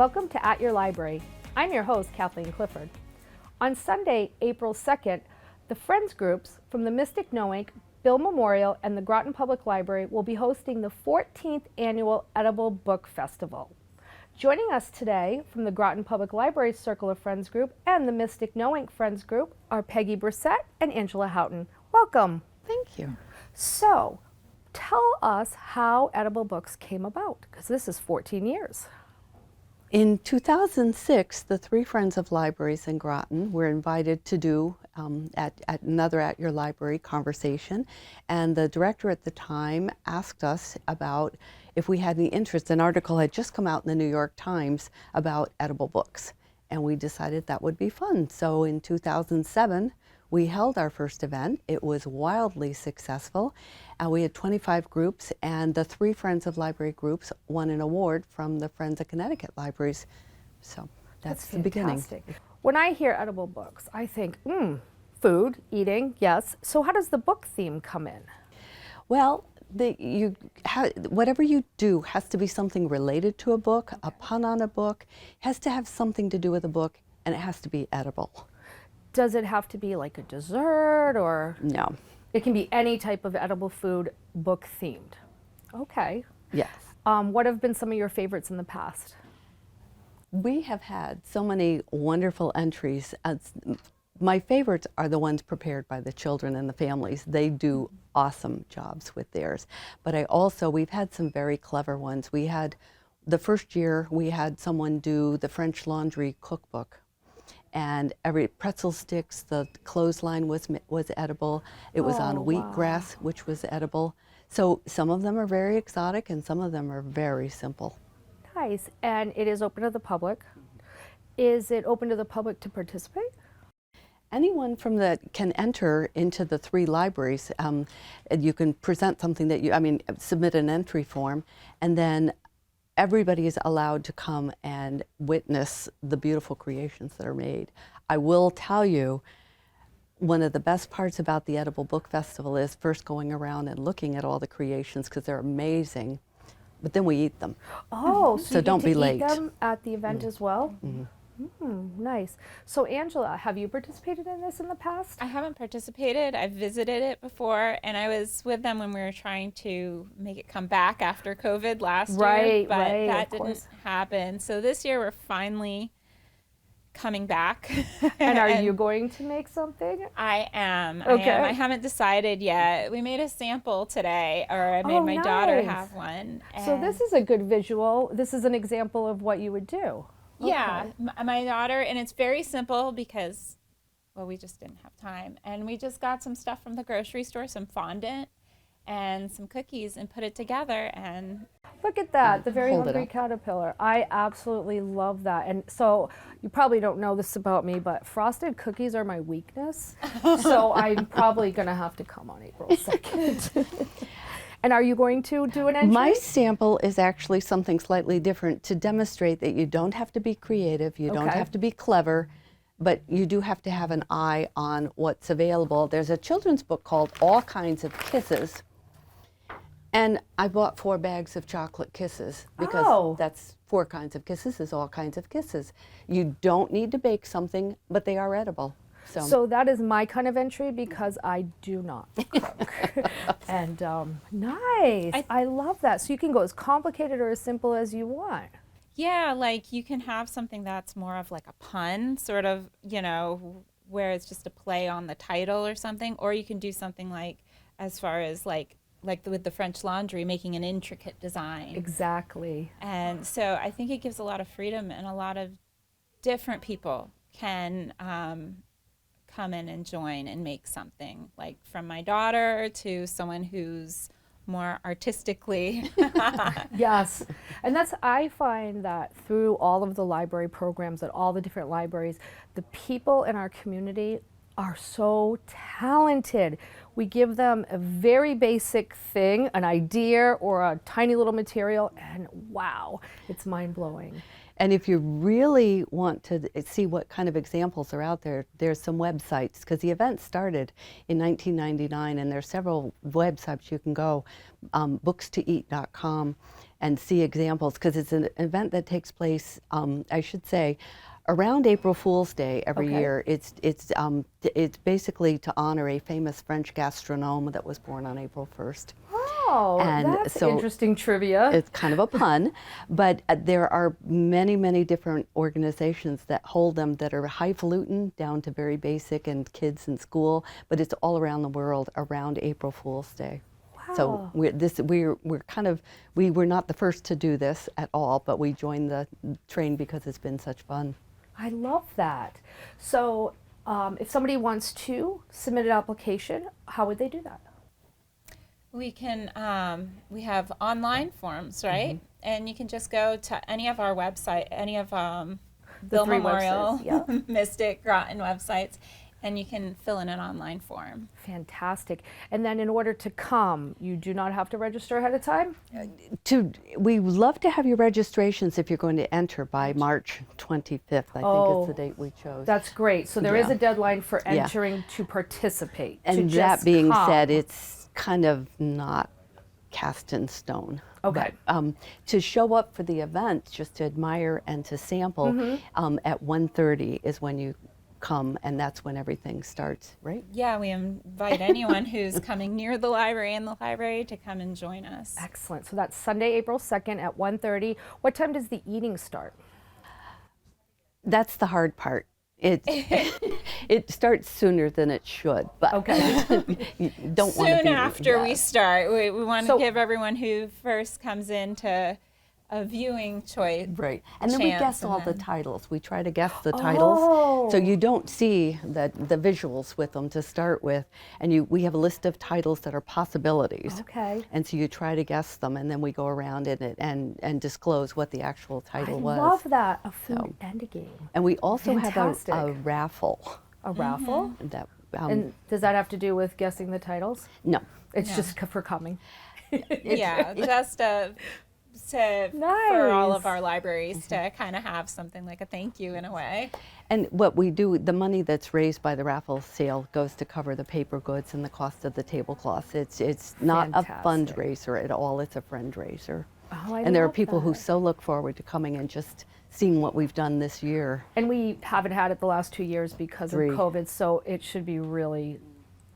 Welcome to At Your Library. I'm your host, Kathleen Clifford. On Sunday, April 2nd, the Friends groups from the Mystic Noank, Bill Memorial, and the Groton Public Library will be hosting the 14th Annual Edible Book Festival. Joining us today from the Groton Public Library Circle of Friends group and the Mystic Noank Friends group are Peggy, Brissette, and Angela Houghton. Welcome. Thank you. So, tell us how edible books came about, because this is 14 years. In 2006, the three Friends of Libraries in Groton were invited to do at another At Your Library conversation, and the director at the time asked us about if we had any interest. An article had just come out in the New York Times about edible books, and we decided that would be fun. So in 2007, we held our first event. It was wildly successful. We had 25 groups, and the three Friends of Library groups won an award from the Friends of Connecticut Libraries. So that's the beginning. When I hear edible books, I think, food, eating, yes. So how does the book theme come in? Well, whatever you do has to be something related to a book, a pun on a book, has to have something to do with a book, and it has to be edible. Does it have to be like a dessert or? No. It can be any type of edible food, book themed. Okay. Yes. What have been some of your favorites in the past? We have had so many wonderful entries. My favorites are the ones prepared by the children and the families. They do awesome jobs with theirs. But we've had some very clever ones. We had, the first year, we had someone do the French laundry cookbook. And every pretzel sticks, the clothesline was edible. It was on wheatgrass, which was edible. So some of them are very exotic and some of them are very simple. Nice. And it is open to the public. Is it open to the public to participate? Anyone can enter into the three libraries. You can present something that submit an entry form, and then everybody is allowed to come and witness the beautiful creations that are made. I will tell you, one of the best parts about the Edible Book Festival is first going around and looking at all the creations, because they're amazing, but then we eat them. Oh, so don't be late. Eat them at the event as well? Mm-hmm. Nice. So Angela, have you participated in this in the past? I haven't participated. I've visited it before, and I was with them when we were trying to make it come back after COVID last year, but that didn't happen. So this year we're finally coming back. And are you going to make something? I am. Okay. I haven't decided yet. We made a sample today, or I made my daughter have one. So this is a good visual. This is an example of what you would do. Yeah, my daughter, and it's very simple because, we just didn't have time. And we just got some stuff from the grocery store, some fondant and some cookies, and put it together. And look at that, the Very Hungry Caterpillar. I absolutely love that. And so you probably don't know this about me, but frosted cookies are my weakness. So I'm probably going to have to come on April 2nd. And are you going to do an entry? My sample is actually something slightly different to demonstrate that you don't have to be creative, you don't have to be clever, but you do have to have an eye on what's available. There's a children's book called All Kinds of Kisses, and I bought 4 bags of chocolate kisses because that's 4 kinds of kisses is all kinds of kisses. You don't need to bake something, but they are edible. So that is my kind of entry because I do not cook. And nice. I love that. So you can go as complicated or as simple as you want. Yeah, like you can have something that's more of like a pun, sort of, where it's just a play on the title or something, or you can do something like, as far as like with the French laundry, making an intricate design. Exactly. And so I think it gives a lot of freedom, and a lot of different people can come in and join and make something, like from my daughter to someone who's more artistically. Yes. And I find that through all of the library programs at all the different libraries, the people in our community are so talented. We give them a very basic thing, an idea or a tiny little material, and wow, it's mind-blowing. And if you really want to see what kind of examples are out there, there's some websites, because the event started in 1999, and there's several websites you can go, bookstoeat.com, and see examples, because it's an event that takes place, I should say, around April Fool's Day every Okay. year. It's basically to honor a famous French gastronome that was born on April 1st. Oh, And that's so interesting trivia. It's kind of a pun, but there are many, many different organizations that hold them that are highfalutin down to very basic and kids in school, but it's all around the world around April Fool's Day. Wow. So we were not the first to do this at all, but we joined the train because it's been such fun. I love that. So if somebody wants to submit an application, how would they do that? We can, we have online forms, right? And you can just go to any of our website, any of Bill three Memorial, websites, yeah. Mystic, Groton websites, and you can fill in an online form. Fantastic. And then in order to come, you do not have to register ahead of time? We would love to have your registrations if you're going to enter by March 25th, I think is the date we chose. That's great. So there is Yeah. a deadline for Yeah. entering to participate. to And just that being come. said, it's kind of not cast in stone. Okay. But, to show up for the event, just to admire and to sample, at 1:30 is when you come, and that's when everything starts, right? Yeah, we invite anyone who's coming near the library and the library to come and join us. Excellent. So that's Sunday, April 2nd at 1:30. What time does the eating start? That's the hard part. It starts sooner than it should, but Okay. you don't want to Soon be after we yeah. start, we want to So- give everyone who first comes in to a viewing choice. Right, and then we chance, guess and all the then- titles. We try to guess the titles, so Oh. you don't see the visuals with them to start with, and we have a list of titles that are possibilities. Okay. And so you try to guess them, and then we go around in it and disclose what the actual title I was. love that. A food So- and a game. And we also have Fantastic. a raffle. A raffle? That And does that have to do with guessing the titles? no, It's No. just for coming. Yeah, just for all of Nice. our libraries to kind of have something like a thank you in a way. and what we do, the money that's raised by the raffle sale goes to cover the paper goods and the cost of the tablecloths. It's not Fantastic. a fundraiser at all. It's a friendraiser. Oh, I And there are love people who that. so look forward to coming and just seeing what we've done this year. And we haven't had it the last 2 years because 3. of COVID, so it should be really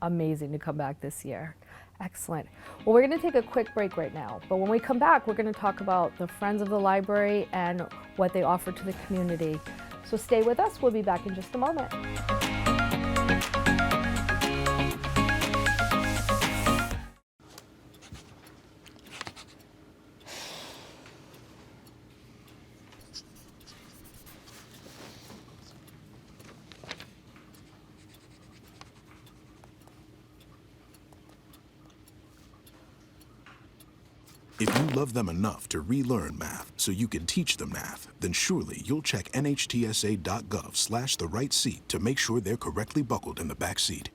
amazing to come back this year. Excellent. Well, we're going to take a quick break right now, but when we come back, we're going to talk about the Friends of the Library and what they offer to the community. So stay with us. We'll be back in just a moment. If you love them enough to relearn math so you can teach them math, then surely you'll check nhtsa.gov/the right seat to make sure they're correctly buckled in the back seat.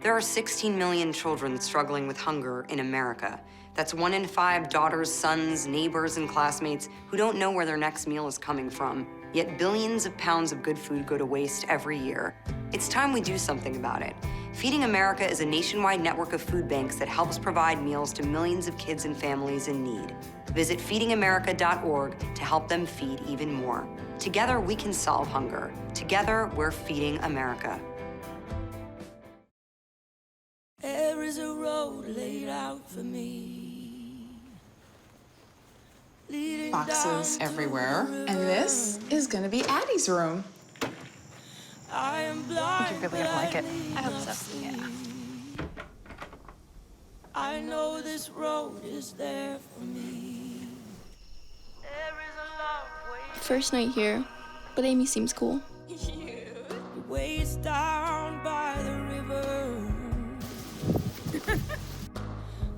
There are 16 million children struggling with hunger in America. That's 1 in 5 daughters, sons, neighbors, and classmates who don't know where their next meal is coming from. Yet billions of pounds of good food go to waste every year. It's time we do something about it. Feeding America is a nationwide network of food banks that helps provide meals to millions of kids and families in need. Visit feedingamerica.org to help them feed even more. Together, we can solve hunger. Together, we're feeding America. There is a road laid out for me. Leading Boxes down to everywhere. the And this is gonna be Addie's room. I am blind, You're really but gonna like it. need I hope to so. see. Yeah. I know this road is there for me. There is a love waiting. First night here, but Amy seems cool. Ways down by the river.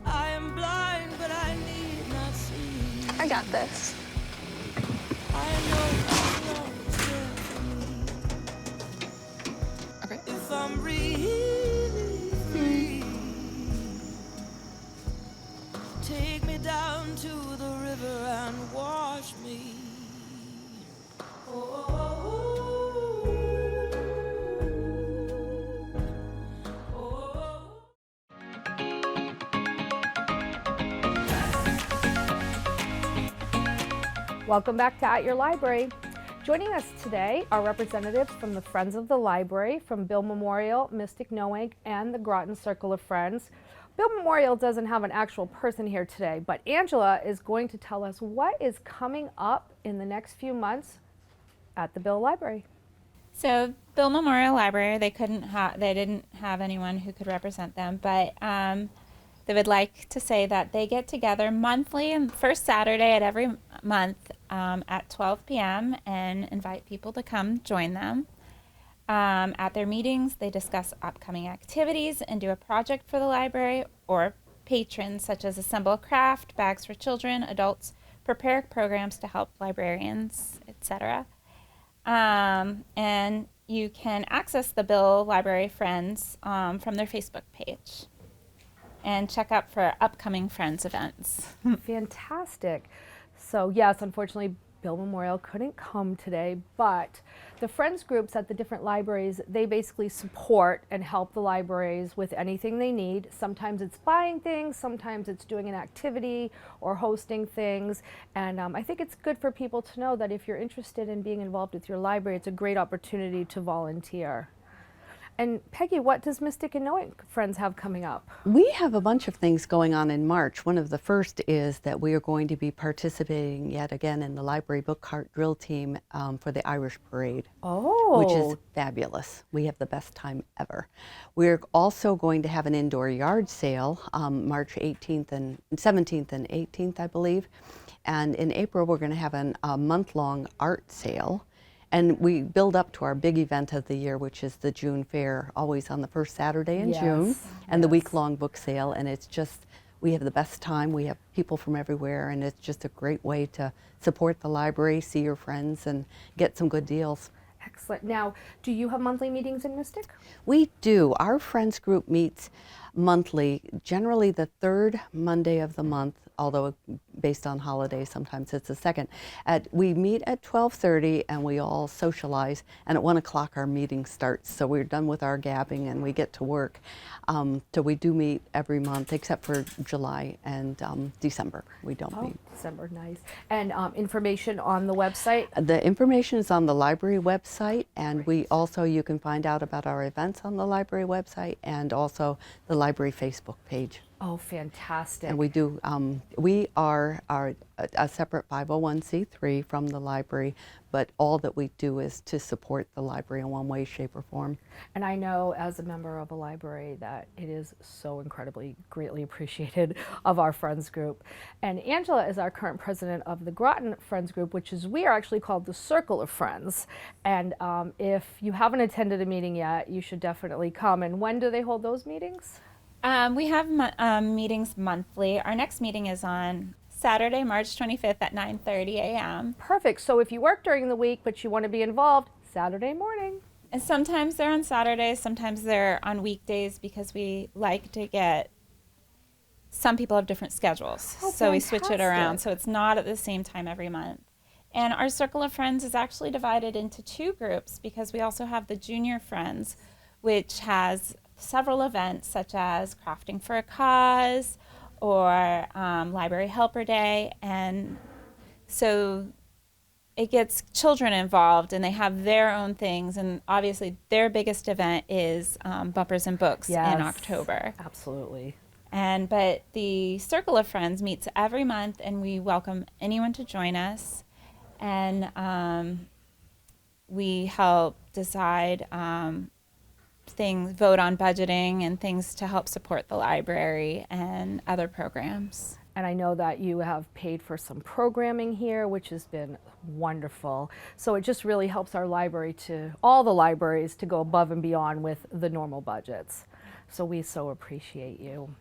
I am blind, but I need not see. I got this. I know this love is there for me. Okay. If I'm really free, take me down to the Welcome back to At Your Library. Joining us today are representatives from the Friends of the Library, from Bill Memorial, Mystic Noank, and the Groton Circle of Friends. Bill Memorial doesn't have an actual person here today, but Angela is going to tell us what is coming up in the next few months at the Bill Library. So Bill Memorial Library, they didn't have anyone who could represent them, but they would like to say that they get together monthly and first Saturday at every month at 12 p.m. and invite people to come join them. At their meetings, they discuss upcoming activities and do a project for the library or patrons, such as assemble a craft, bags for children, adults, prepare programs to help librarians, etc. And you can access the Bill Library Friends from their Facebook page and check out for upcoming Friends events. Fantastic. So yes, unfortunately, Bill Memorial couldn't come today, but the Friends groups at the different libraries, they basically support and help the libraries with anything they need. Sometimes it's buying things, sometimes it's doing an activity or hosting things. And I think it's good for people to know that if you're interested in being involved with your library, it's a great opportunity to volunteer. And Peggy, what does Mystic and Noank Friends have coming up? We have a bunch of things going on in March. One of the first is that we are going to be participating yet again in the library book cart drill team for the Irish Parade, which is fabulous. We have the best time ever. We're also going to have an indoor yard sale March 18th and 17th and 18th, I believe. And in April, we're going to have a month-long art sale. And we build up to our big event of the year, which is the June Fair, always on the first Saturday in June, and the week-long book sale. And it's just, we have the best time. We have people from everywhere, and it's just a great way to support the library, see your friends, and get some good deals. Excellent. Now, do you have monthly meetings in Mystic? We do. Our Friends group meets monthly, generally the third Monday of the month, although based on holidays, sometimes it's the second. We meet at 12:30 and we all socialize, and at 1 o'clock our meeting starts. So we're done with our gabbing and we get to work. So we do meet every month except for July and December. We don't meet. December, nice. And information on the website? The information is on the library website, and you can find out about our events on the library website and also the library Facebook page. Oh, fantastic. And we are a separate 501c3 from the library, but all that we do is to support the library in one way, shape, or form. And I know as a member of a library that it is so incredibly greatly appreciated of our Friends group. And Angela is our current president of the Groton Friends group, we are actually called the Circle of Friends. And if you haven't attended a meeting yet, you should definitely come. And when do they hold those meetings? We have meetings monthly. Our next meeting is on Saturday, March 25th at 9:30 a.m. Perfect. So if you work during the week but you want to be involved, Saturday morning. And sometimes they're on Saturdays, sometimes they're on weekdays, because we like to get, some people have different schedules. Oh, so we switch it around. fantastic. So it's not at the same time every month. And our Circle of Friends is actually divided into two groups, because we also have the Junior Friends, which has several events such as Crafting for a Cause or Library Helper Day. And so it gets children involved, and they have their own things. And obviously their biggest event is Bumpers and Books in October. Absolutely. But the Circle of Friends meets every month, and we welcome anyone to join us. And we help decide vote on budgeting and things to help support the library and other programs. And I know that you have paid for some programming here, which has been wonderful. So it just really helps our library all the libraries to go above and beyond with the normal budgets. So we so appreciate you.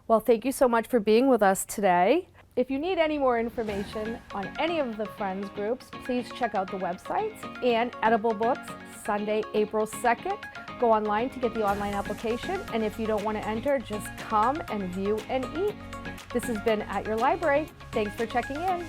Well, thank you so much for being with us today. If you need any more information on any of the Friends groups, please check out the websites and Edible Books, Sunday, April 2nd. Go online to get the online application, and if you don't want to enter, just come and view and eat. This has been At Your Library. Thanks for checking in.